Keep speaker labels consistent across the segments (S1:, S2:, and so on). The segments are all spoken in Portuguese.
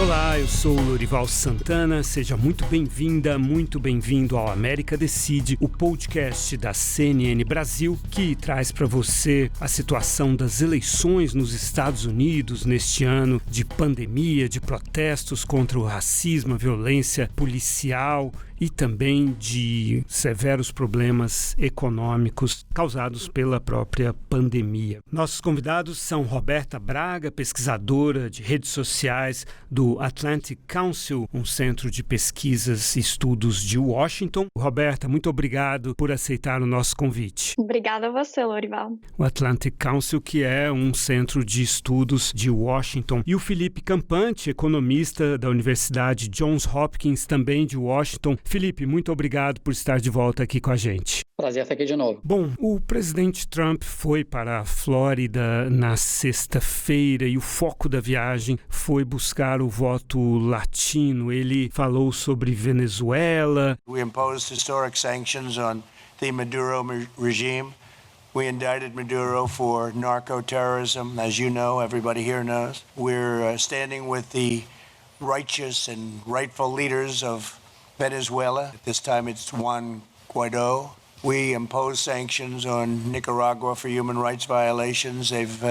S1: Olá, eu sou o Lorival Santana, seja muito bem-vinda, muito bem-vindo ao América Decide, o podcast da CNN Brasil, que traz para você a situação das eleições nos Estados Unidos neste ano de pandemia, de protestos contra o racismo, a violência policial e também de severos problemas econômicos causados pela própria pandemia. Nossos convidados são Roberta Braga, pesquisadora de redes sociais do Atlantic Council, um centro de pesquisas e estudos de Washington. Roberta, muito obrigado por aceitar o nosso convite.
S2: Obrigada a você, Lorival.
S1: O Atlantic Council, que é um centro de estudos de Washington. E o Felipe Campante, economista da Universidade Johns Hopkins, também de Washington. Felipe, muito obrigado por estar de volta aqui com a gente.
S3: Prazer estar aqui de novo.
S1: Bom, o presidente Trump foi para a Flórida na sexta-feira e o foco da viagem foi buscar o voto latino. Ele falou sobre Venezuela.
S4: We imposed historic sanctions on the Maduro regime. We indicted Maduro for narco-terrorism, as you know, everybody here knows. We're standing with the righteous and rightful leaders of Venezuela. At this time it's Juan Guaido. We impose sanctions on Nicaragua for human rights violations. They've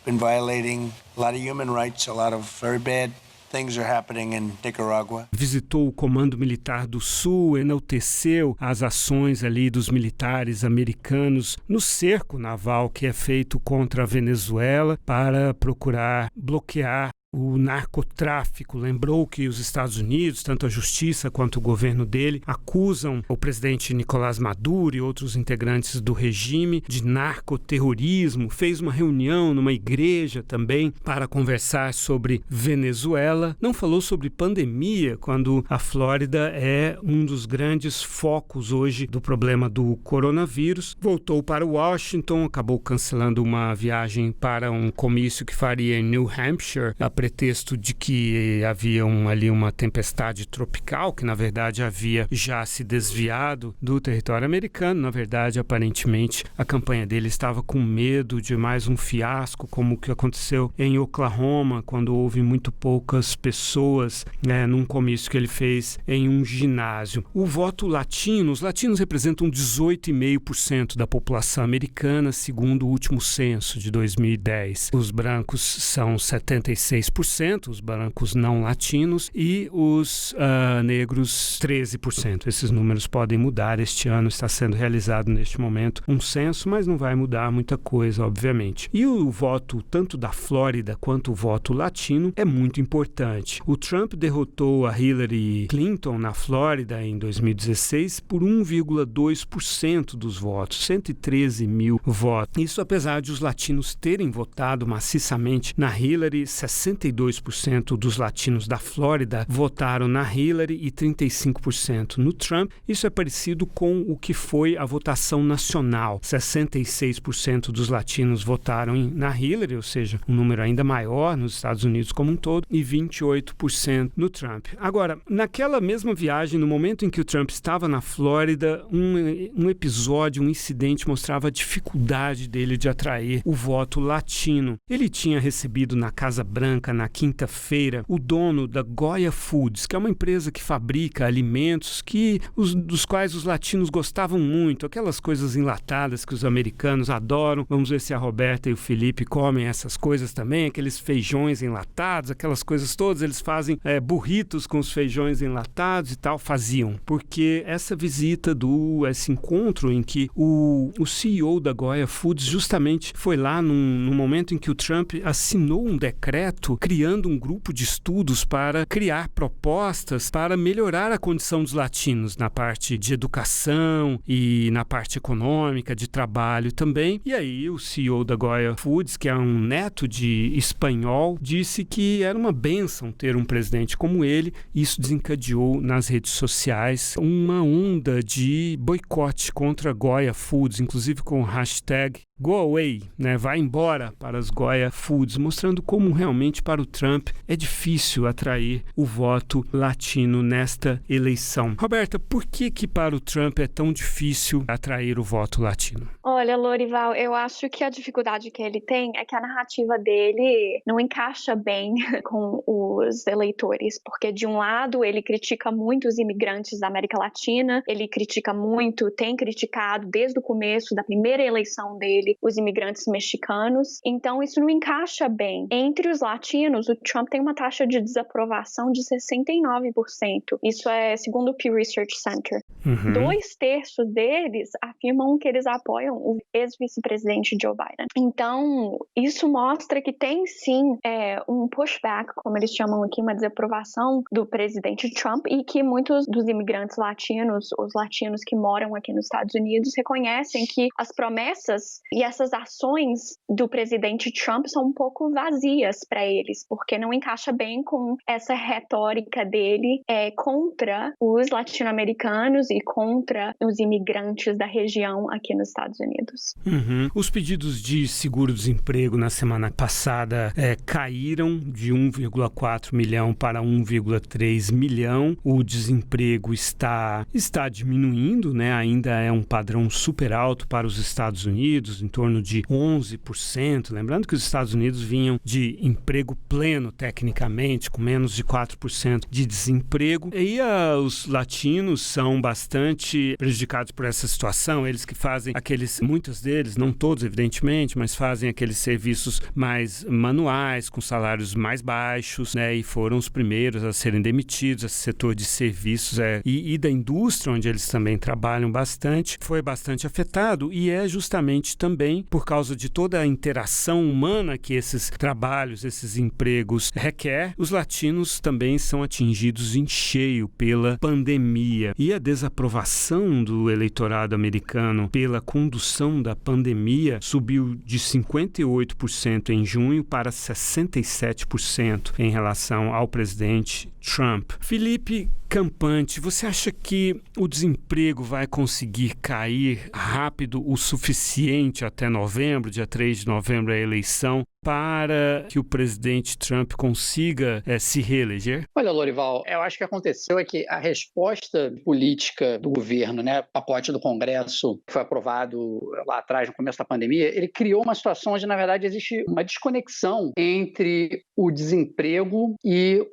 S4: been violating a lot of human rights. A lot of very bad things are happening in Nicaragua.
S1: Visitou o Comando Militar do Sul, enalteceu as ações ali dos militares americanos no cerco naval que é feito contra a Venezuela para procurar bloquear o narcotráfico. Lembrou que os Estados Unidos, tanto a justiça quanto o governo dele, acusam o presidente Nicolás Maduro e outros integrantes do regime de narcoterrorismo. Fez uma reunião numa igreja também para conversar sobre Venezuela. Não falou sobre pandemia, quando a Flórida é um dos grandes focos hoje do problema do coronavírus. Voltou para Washington, acabou cancelando uma viagem para um comício que faria em New Hampshire, a pretexto de que havia ali uma tempestade tropical, que na verdade havia já se desviado do território americano. Na verdade, aparentemente, a campanha dele estava com medo de mais um fiasco, como o que aconteceu em Oklahoma, quando houve muito poucas pessoas num comício que ele fez em um ginásio. O voto latino, os latinos representam 18,5% da população americana, segundo o último censo de 2010. Os brancos são 76%, os brancos não latinos, e os negros 13%. Esses números podem mudar. Este ano está sendo realizado neste momento um censo, mas não vai mudar muita coisa, obviamente. E o voto tanto da Flórida quanto o voto latino é muito importante. O Trump derrotou a Hillary Clinton na Flórida em 2016 por 1,2% dos votos, 113 mil votos. Isso apesar de os latinos terem votado maciçamente na Hillary. 62% dos latinos da Flórida votaram na Hillary e 35% no Trump. Isso é parecido com o que foi a votação nacional. 66% dos latinos votaram na Hillary, ou seja, um número ainda maior nos Estados Unidos como um todo, e 28% no Trump. Agora, naquela mesma viagem, no momento em que o Trump estava na Flórida, um episódio, um incidente mostrava a dificuldade dele de atrair o voto latino. Ele tinha recebido na Casa Branca, na quinta-feira, o dono da Goya Foods, que é uma empresa que fabrica alimentos dos quais os latinos gostavam muito, aquelas coisas enlatadas que os americanos adoram. Vamos ver se a Roberta e o Felipe comem essas coisas também, aqueles feijões enlatados, aquelas coisas todas. Eles fazem burritos com os feijões enlatados e tal, faziam, porque essa visita esse encontro em que o CEO da Goya Foods justamente foi lá no momento em que o Trump assinou um decreto criando um grupo de estudos para criar propostas para melhorar a condição dos latinos na parte de educação e na parte econômica, de trabalho também. E aí o CEO da Goya Foods, que é um neto de espanhol, disse que era uma bênção ter um presidente como ele. Isso desencadeou nas redes sociais uma onda de boicote contra a Goya Foods, inclusive com o hashtag Go away, né? Vai embora para as Goya Foods, mostrando como realmente para o Trump é difícil atrair o voto latino nesta eleição. Roberta, por que para o Trump é tão difícil atrair o voto latino?
S2: Olha, Lorival, eu acho que a dificuldade que ele tem é que a narrativa dele não encaixa bem com os eleitores, porque de um lado ele critica muito os imigrantes da América Latina, ele tem criticado desde o começo da primeira eleição dele os imigrantes mexicanos, então isso não encaixa bem. Entre os latinos, o Trump tem uma taxa de desaprovação de 69%. Isso é segundo o Pew Research Center. 2/3 deles afirmam que eles apoiam o ex-vice-presidente Joe Biden. Então, isso mostra que tem sim um pushback, como eles chamam aqui, uma desaprovação do presidente Trump, e que muitos dos imigrantes latinos, os latinos que moram aqui nos Estados Unidos, reconhecem que as promessas e essas ações do presidente Trump são um pouco vazias para eles, porque não encaixa bem com essa retórica dele contra os latino-americanos e contra os imigrantes da região aqui nos Estados Unidos.
S1: Os pedidos de seguro-desemprego na semana passada caíram de 1,4 milhão para 1,3 milhão. O desemprego está diminuindo, né? Ainda é um padrão super alto para os Estados Unidos, em torno de 11%. Lembrando que os Estados Unidos vinham de emprego pleno, tecnicamente, com menos de 4% de desemprego. E os latinos são bastante prejudicados por essa situação. Eles que fazem muitos deles, não todos, evidentemente, mas fazem aqueles serviços mais manuais, com salários mais baixos, né? E foram os primeiros a serem demitidos. Esse setor de serviços e da indústria, onde eles também trabalham bastante, foi bastante afetado, e é justamente também por causa de toda a interação humana que esses trabalhos, esses empregos requer. Os latinos também são atingidos em cheio pela pandemia, e a desaprovação do eleitorado americano pela condução da pandemia subiu de 58% em junho para 67% em relação ao presidente Trump. Felipe Campante, você acha que o desemprego vai conseguir cair rápido o suficiente até novembro, dia 3 de novembro, a eleição, para que o presidente Trump consiga se reeleger?
S3: Olha, Lorival, eu acho que aconteceu é que a resposta política do governo, né, o pacote do Congresso que foi aprovado lá atrás, no começo da pandemia, ele criou uma situação onde, na verdade, existe uma desconexão entre o desemprego e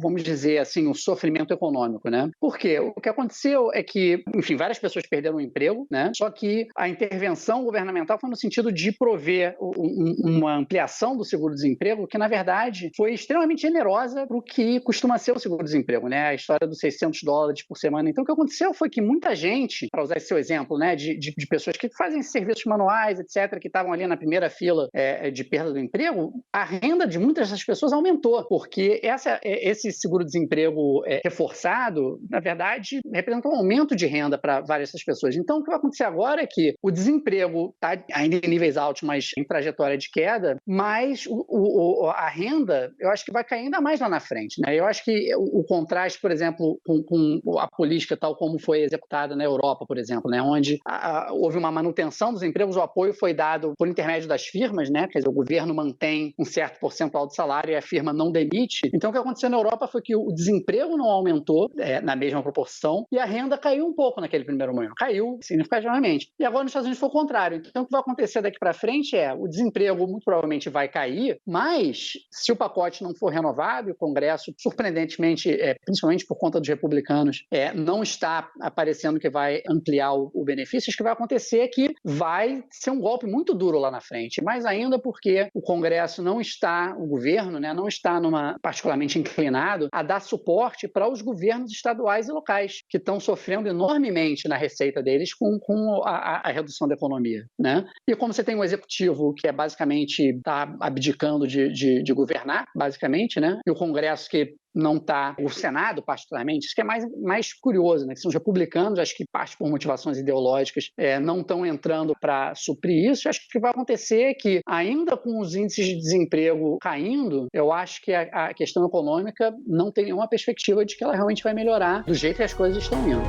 S3: vamos dizer assim, o sofrimento econômico, né? Por quê? O que aconteceu é que, enfim, várias pessoas perderam o emprego, né? Só que a intervenção governamental foi no sentido de prover uma ampliação do seguro-desemprego que, na verdade, foi extremamente generosa para o que costuma ser o seguro-desemprego, né? A história dos $600 por semana. Então, o que aconteceu foi que muita gente, para usar esse seu exemplo, né, de pessoas que fazem serviços manuais, etc., que estavam ali na primeira fila de perda do emprego, a renda de muitas dessas pessoas aumentou, porque esse seguro-desemprego reforçado, na verdade, representa um aumento de renda para várias dessas pessoas. Então, o que vai acontecer agora é que o desemprego está ainda em níveis altos, mas em trajetória de queda, mas a renda, eu acho que vai cair ainda mais lá na frente, né? Eu acho que o contraste, por exemplo, com a política tal como foi executada na Europa, por exemplo, né, onde houve uma manutenção dos empregos, o apoio foi dado por intermédio das firmas, né? Quer dizer, o governo mantém um certo percentual de salário e a firma não demite. Então, o que aconteceu na Europa foi que o desemprego não aumentou na mesma proporção e a renda caiu um pouco naquele primeiro momento. Caiu significativamente. E agora nos Estados Unidos foi o contrário. Então, o que vai acontecer daqui para frente o desemprego muito provavelmente vai cair, mas se o pacote não for renovado e o Congresso, surpreendentemente, principalmente por conta dos republicanos, não está aparecendo que vai ampliar o benefício, o que vai acontecer é que vai ser um golpe muito duro lá na frente. Mais ainda porque o Congresso não está, o governo, né, não está particularmente inclinado a dar suporte para os governos estaduais e locais, que estão sofrendo enormemente na receita deles com a redução da economia, né? E como você tem um executivo que basicamente está abdicando de governar, basicamente, né? E o Congresso que não está, o Senado particularmente, isso que é mais curioso, né? Que são os republicanos, acho que parte por motivações ideológicas, não estão entrando para suprir isso. Acho que o que vai acontecer é que, ainda com os índices de desemprego caindo, eu acho que a questão econômica não tem nenhuma perspectiva de que ela realmente vai melhorar do jeito que as coisas estão indo.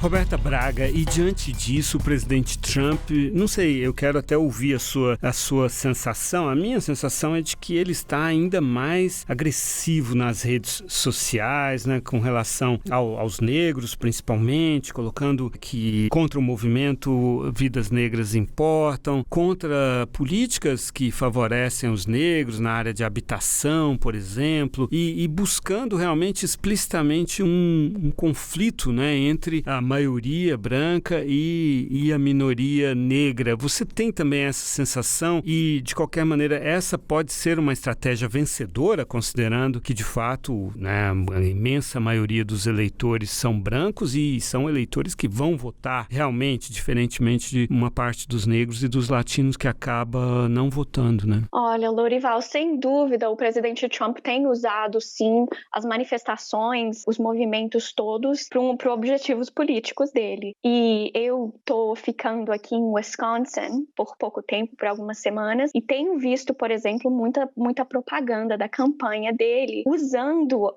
S1: Roberta Braga, e diante disso, o presidente Trump, não sei, eu quero até ouvir a sua sensação. A minha sensação é de que ele está ainda mais agressivo nas redes sociais, né, com relação aos negros, principalmente, colocando que contra o movimento Vidas Negras Importam, contra políticas que favorecem os negros na área de habitação, por exemplo, e buscando realmente explicitamente um conflito, né, entre a maioria branca e a minoria negra. Você tem também essa sensação e, de qualquer maneira, essa pode ser uma estratégia vencedora, considerando que, de fato, né, a imensa maioria dos eleitores são brancos e são eleitores que vão votar realmente, diferentemente de uma parte dos negros e dos latinos que acaba não votando, né?
S2: Olha, Lorival, sem dúvida, o presidente Trump tem usado, sim, as manifestações, os movimentos todos para objetivos políticos dele. E eu tô ficando aqui em Wisconsin por pouco tempo, por algumas semanas, e tenho visto, por exemplo, muita propaganda da campanha dele, usando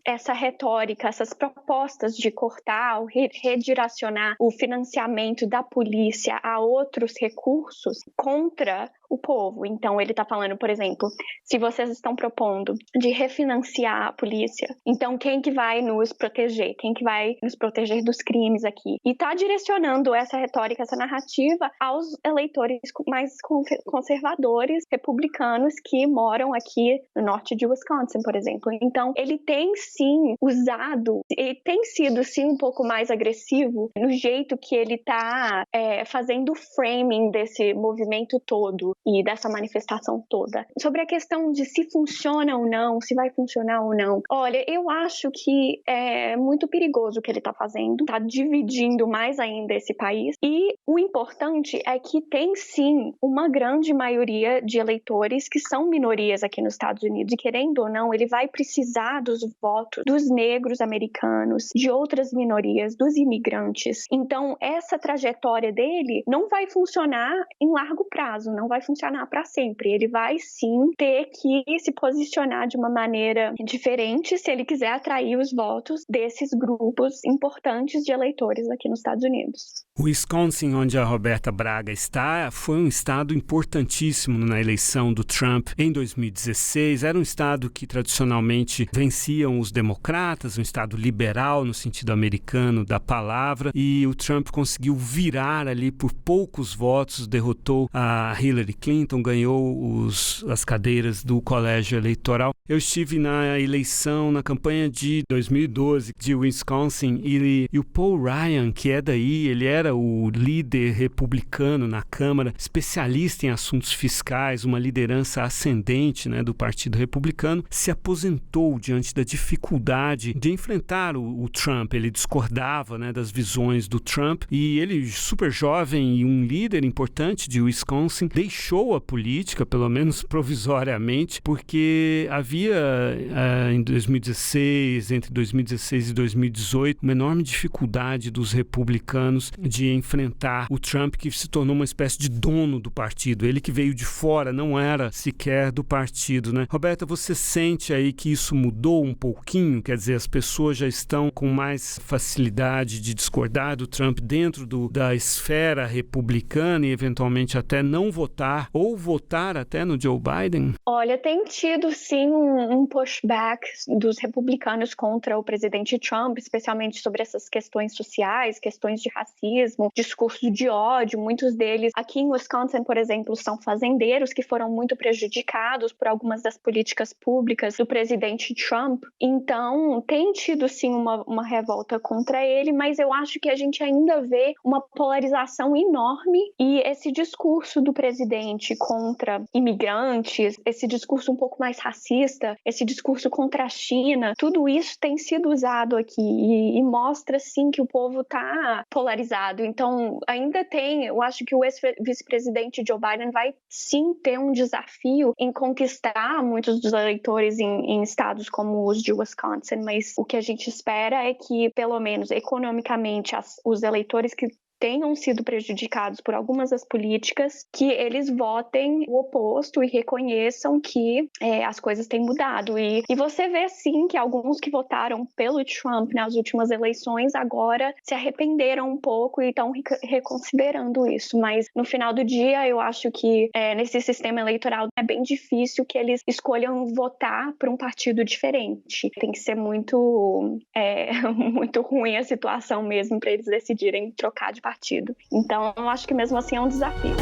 S2: essa retórica, essas propostas de cortar ou redirecionar o financiamento da polícia a outros recursos contra o povo. Então, ele está falando, por exemplo, se vocês estão propondo de refinanciar a polícia, então quem que vai nos proteger? Quem que vai nos proteger dos crimes aqui? E está direcionando essa retórica, essa narrativa aos eleitores mais conservadores, republicanos que moram aqui no norte de Wisconsin, por exemplo. Então, ele tem sim usado, ele tem sido sim um pouco mais agressivo no jeito que ele está fazendo o framing desse movimento todo e dessa manifestação toda. Sobre a questão de se funciona ou não, se vai funcionar ou não, olha, eu acho que é muito perigoso o que ele está fazendo, está dividindo mais ainda esse país, e o importante é que tem sim uma grande maioria de eleitores que são minorias aqui nos Estados Unidos, e querendo ou não, ele vai precisar dos votos dos negros americanos, de outras minorias, dos imigrantes. Então, essa trajetória dele não vai funcionar em largo prazo, não vai funcionar para sempre. Ele vai sim ter que se posicionar de uma maneira diferente se ele quiser atrair os votos desses grupos importantes de eleitores aqui nos Estados Unidos.
S1: Wisconsin, onde a Roberta Braga está, foi um estado importantíssimo na eleição do Trump em 2016. Era um estado que tradicionalmente venciam os democratas, um estado liberal no sentido americano da palavra, e o Trump conseguiu virar ali por poucos votos, derrotou a Hillary Clinton, ganhou as cadeiras do colégio eleitoral. Eu estive na eleição, na campanha de 2012 de Wisconsin, e o Paul Ryan, que é daí, ele era o líder republicano na Câmara, especialista em assuntos fiscais, uma liderança ascendente, né, do Partido Republicano, se aposentou diante da dificuldade de enfrentar o Trump. Ele discordava, né, das visões do Trump, e ele, super jovem e um líder importante de Wisconsin, deixou a política, pelo menos provisoriamente, porque havia em 2016, entre 2016 e 2018, uma enorme dificuldade dos republicanos de enfrentar o Trump, que se tornou uma espécie de dono do partido. Ele que veio de fora, não era sequer do partido, né? Roberta, você sente aí que isso mudou um pouquinho? Quer dizer, as pessoas já estão com mais facilidade de discordar do Trump dentro da esfera republicana e eventualmente até não votar ou votar até no Joe Biden?
S2: Olha, tem tido sim um pushback dos republicanos contra o presidente Trump, especialmente sobre essas questões sociais, questões de racismo, discurso de ódio. Muitos deles aqui em Wisconsin, por exemplo, são fazendeiros que foram muito prejudicados por algumas das políticas públicas do presidente Trump. Então, tem tido sim uma revolta contra ele, mas eu acho que a gente ainda vê uma polarização enorme, e esse discurso do presidente contra imigrantes, esse discurso um pouco mais racista, esse discurso contra a China, tudo isso tem sido usado aqui e mostra sim que o povo está polarizado. Então, ainda tem, eu acho que o ex-vice-presidente Joe Biden vai sim ter um desafio em conquistar muitos dos eleitores em estados como os de Wisconsin, mas o que a gente espera é que, pelo menos economicamente, os eleitores que tenham sido prejudicados por algumas das políticas, que eles votem o oposto e reconheçam que as coisas têm mudado. E você vê, sim, que alguns que votaram pelo Trump nas últimas eleições agora se arrependeram um pouco e estão reconsiderando isso. Mas, no final do dia, eu acho que nesse sistema eleitoral é bem difícil que eles escolham votar por um partido diferente. Tem que ser muito ruim a situação mesmo para eles decidirem trocar de partido. Então, eu acho que mesmo assim é um desafio.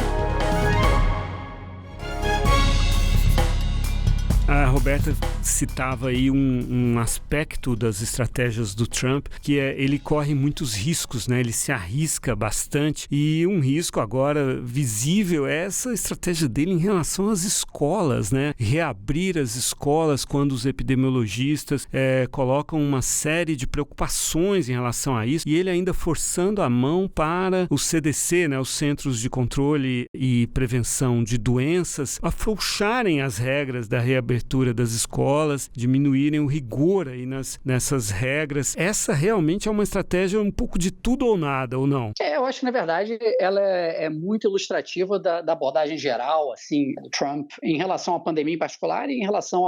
S1: A Roberta citava aí um aspecto das estratégias do Trump, que ele corre muitos riscos, né? Ele se arrisca bastante, e um risco agora visível é essa estratégia dele em relação às escolas, né? Reabrir as escolas quando os epidemiologistas colocam uma série de preocupações em relação a isso, e ele ainda forçando a mão para o CDC, né? Os Centros de Controle e Prevenção de Doenças, afrouxarem as regras da reabertura das escolas, diminuírem o rigor aí nessas regras. Essa realmente é uma estratégia um pouco de tudo ou nada, ou não?
S3: Eu acho que, na verdade, ela é muito ilustrativa da abordagem geral, assim, do Trump em relação à pandemia em particular e em relação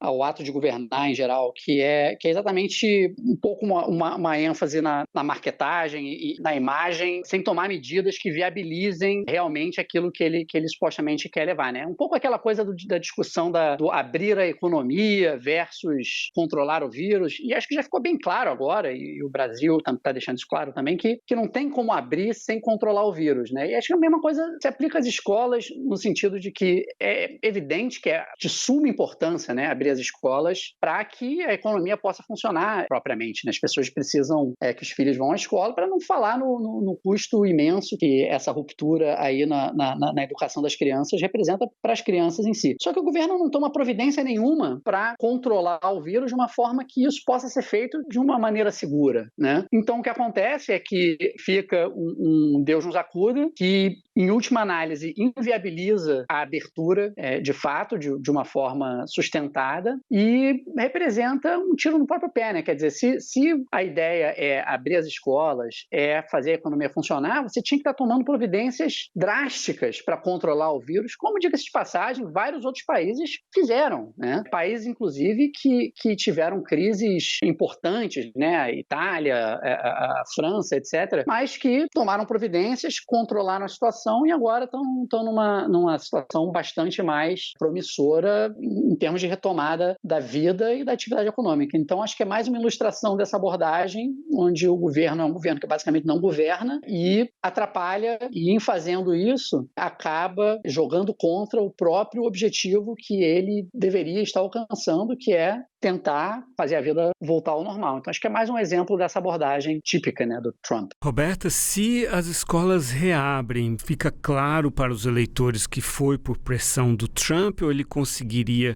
S3: ao ato de governar em geral, que é exatamente um pouco uma ênfase na marketagem e na imagem, sem tomar medidas que viabilizem realmente aquilo que ele supostamente quer levar, né? Um pouco aquela coisa da discussão do abrir a economia versus controlar o vírus, e acho que já ficou bem claro agora, e o Brasil está deixando isso claro também, que não tem como abrir sem controlar o vírus, né? E acho que a mesma coisa se aplica às escolas, no sentido de que é evidente que é de suma importância, né, abrir as escolas para que a economia possa funcionar propriamente, né? As pessoas precisam que os filhos vão à escola, para não falar no custo imenso que essa ruptura aí na educação das crianças representa para as crianças em si. Só que o governo não toma providência nenhuma para controlar o vírus de uma forma que isso possa ser feito de uma maneira segura, né? Então, o que acontece é que fica um Deus nos acuda, que, em última análise, inviabiliza a abertura, de fato, de uma forma sustentada, e representa um tiro no próprio pé, né? Quer dizer, se a ideia é abrir as escolas, é fazer a economia funcionar, você tinha que estar tomando providências drásticas para controlar o vírus, como, diga-se de passagem, vários outros países fizeram, né? Países, inclusive, que tiveram crises importantes, né? A Itália, a França, etc., mas que tomaram providências, controlaram a situação e agora estão numa situação bastante mais promissora em termos de retomada da vida e da atividade econômica. Então, acho que é mais uma ilustração dessa abordagem, onde o governo é um governo que basicamente não governa e atrapalha, e em fazendo isso, acaba jogando contra o próprio objetivo que ele deveria estar alcançando, que é tentar fazer a vida voltar ao normal. Então, acho que é mais um exemplo dessa abordagem típica, né, do Trump.
S1: Roberta, se as escolas reabrem, fica claro para os eleitores que foi por pressão do Trump, ou ele conseguiria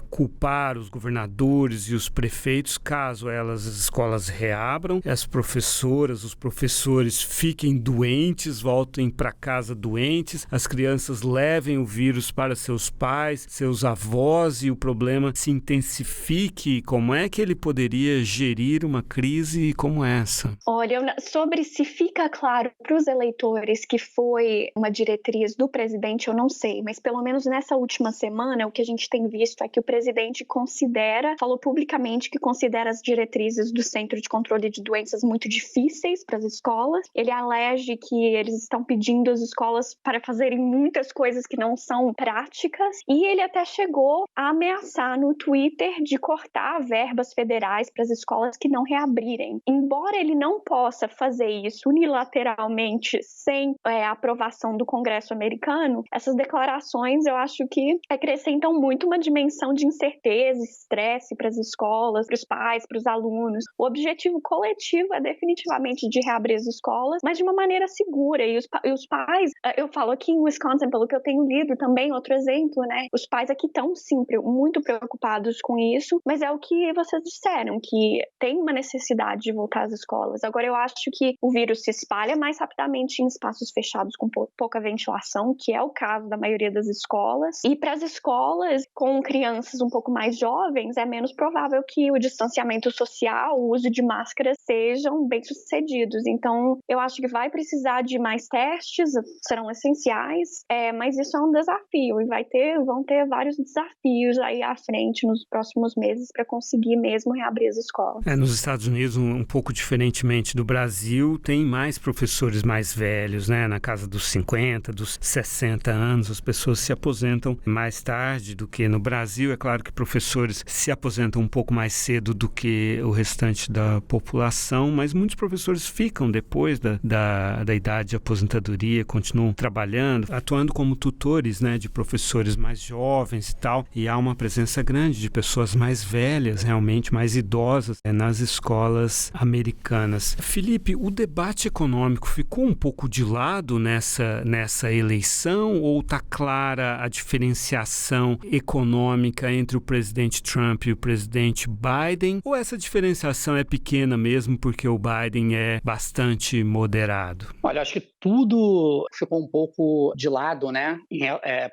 S1: culpar os governadores e os prefeitos caso as escolas reabram, as professoras, os professores fiquem doentes, voltem para casa doentes, as crianças levem o vírus para seus pais, seus avós, e o problema se intensifique? Como é que ele poderia gerir uma crise como essa?
S2: Olha, sobre se fica claro para os eleitores que foi uma diretriz do presidente, eu não sei, mas pelo menos nessa última semana, o que a gente tem visto é que o presidente falou publicamente que considera as diretrizes do Centro de Controle de Doenças muito difíceis para as escolas. Ele alege que eles estão pedindo às escolas para fazerem muitas coisas que não são práticas, e ele até chegou a ameaçar no Twitter de cortar verbas federais para as escolas que não reabrirem. Embora ele não possa fazer isso unilateralmente sem a aprovação do Congresso americano, essas declarações eu acho que acrescentam muito uma dimensão de incerteza, estresse para as escolas, para os pais, para os alunos. O objetivo coletivo é definitivamente de reabrir as escolas, mas de uma maneira segura. E os pais, eu falo aqui em Wisconsin, pelo que eu tenho lido também, outro exemplo, né? Os pais aqui estão sim muito preocupados com com isso, mas é o que vocês disseram, que tem uma necessidade de voltar às escolas. Agora, eu acho que o vírus se espalha mais rapidamente em espaços fechados com pouca ventilação, que é o caso da maioria das escolas. E para as escolas com crianças um pouco mais jovens, é menos provável que o distanciamento social, o uso de máscaras sejam bem-sucedidos. Então, eu acho que vai precisar de mais testes, serão essenciais, mas isso é um desafio e vão ter vários desafios aí à frente nos próximos meses para conseguir mesmo reabrir as escolas.
S1: Nos Estados Unidos, um pouco diferentemente do Brasil, tem mais professores mais velhos, né? Na casa dos 50, dos 60 anos, as pessoas se aposentam mais tarde do que no Brasil. É claro que professores se aposentam um pouco mais cedo do que o restante da população, mas muitos professores ficam depois da idade de aposentadoria, continuam trabalhando, atuando como tutores, né, de professores mais jovens e tal, e há uma presença grande de pessoas mais velhas, realmente mais idosas, nas escolas americanas. Felipe, o debate econômico ficou um pouco de lado nessa eleição, ou está clara a diferenciação econômica entre o presidente Trump e o presidente Biden, ou essa diferenciação é pequena mesmo porque o Biden é bastante moderado?
S3: Olha, acho que tudo ficou um pouco de lado, né,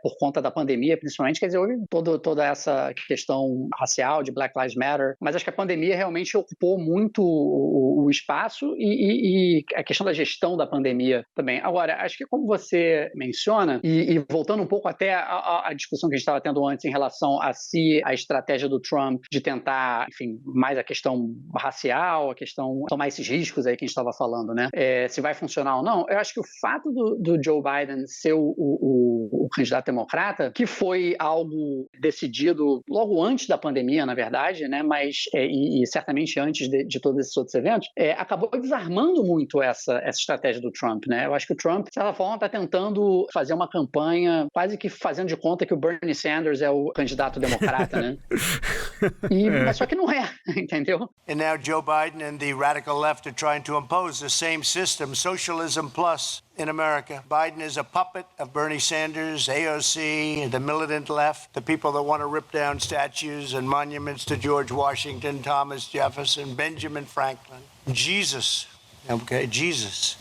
S3: por conta da pandemia, principalmente. Quer dizer, houve toda essa questão racial de Black Lives Matter, mas acho que a pandemia realmente ocupou muito o espaço e a questão da gestão da pandemia também. Agora, acho que como você menciona, e voltando um pouco até a discussão que a gente estava tendo antes em relação a se a estratégia do Trump de tentar, enfim, mais a questão racial, a questão tomar esses riscos aí que a gente estava falando, né, se vai funcionar ou não, eu acho que o fato do Joe Biden ser o candidato democrata, que foi algo decidido logo antes da pandemia, na verdade, né, mas e certamente antes de todos esses outros eventos, acabou desarmando muito essa estratégia do Trump, né? Eu acho que o Trump, de certa forma, está tentando fazer uma campanha quase que fazendo de conta que o Bernie Sanders é o candidato democrata, né? Mas só que não é, entendeu?
S4: And now Joe Biden and the radical left are trying to impose the same system, socialism plus, in America. Biden is a puppet of Bernie Sanders, AOC, the militant left, the people that want to rip down statues and monuments to George Washington, Thomas Jefferson, Benjamin Franklin, Jesus. Okay, Jesus.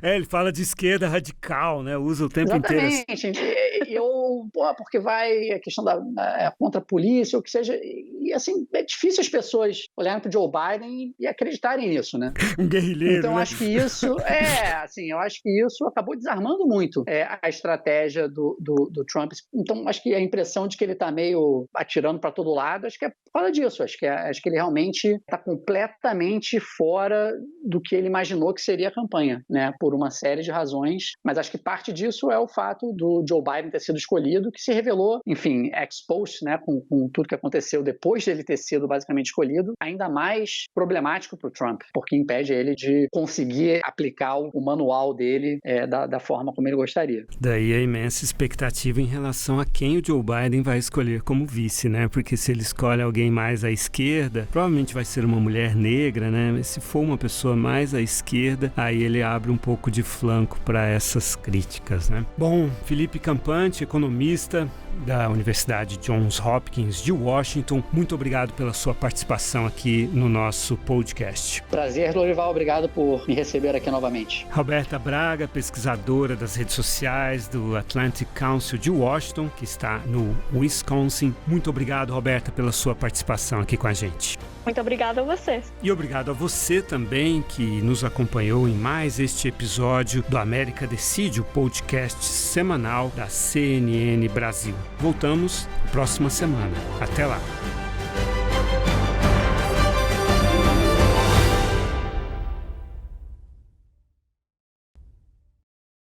S1: Ele fala de esquerda radical, né? Usa o tempo inteiro.
S3: Exatamente. Porque vai a questão contra a polícia, ou que seja. E assim, é difícil as pessoas olharem para o Joe Biden e acreditarem nisso, né?
S1: Um guerrilheiro.
S3: Então,
S1: né?
S3: acho que isso eu acho que isso acabou desarmando muito a estratégia do Trump. Então, acho que a impressão de que ele está meio atirando para todo lado, acho que é por causa disso. Acho que ele realmente está completamente fora do que ele imaginou que seria a campanha, né? Por uma série de razões. Mas acho que parte disso é o fato do Joe Biden ter sido escolhido, que se revelou, enfim, exposed, né? Com tudo que aconteceu depois dele ter sido basicamente escolhido, ainda mais problemático para o Trump, porque impede ele de conseguir aplicar o manual dele da forma como ele gostaria.
S1: Daí a imensa expectativa em relação a quem o Joe Biden vai escolher como vice, né? Porque se ele escolhe alguém mais à esquerda, provavelmente vai ser uma mulher negra, né? Mas se for uma pessoa mais à esquerda, aí ele abre um pouco de flanco para essas críticas, né? Bom, Felipe Campante, economista da Universidade Johns Hopkins de Washington, muito obrigado pela sua participação aqui no nosso podcast.
S3: Prazer, Lorival, obrigado por me receber aqui novamente.
S1: Roberta Braga, pesquisadora das redes sociais do Atlantic Council de Washington, que está no Wisconsin. Muito obrigado, Roberta, pela sua participação aqui com a gente.
S2: Muito obrigada a vocês.
S1: E obrigado a você também que nos acompanhou em mais este episódio do América Decide, o podcast semanal da CNN Brasil. Voltamos próxima semana. Até lá.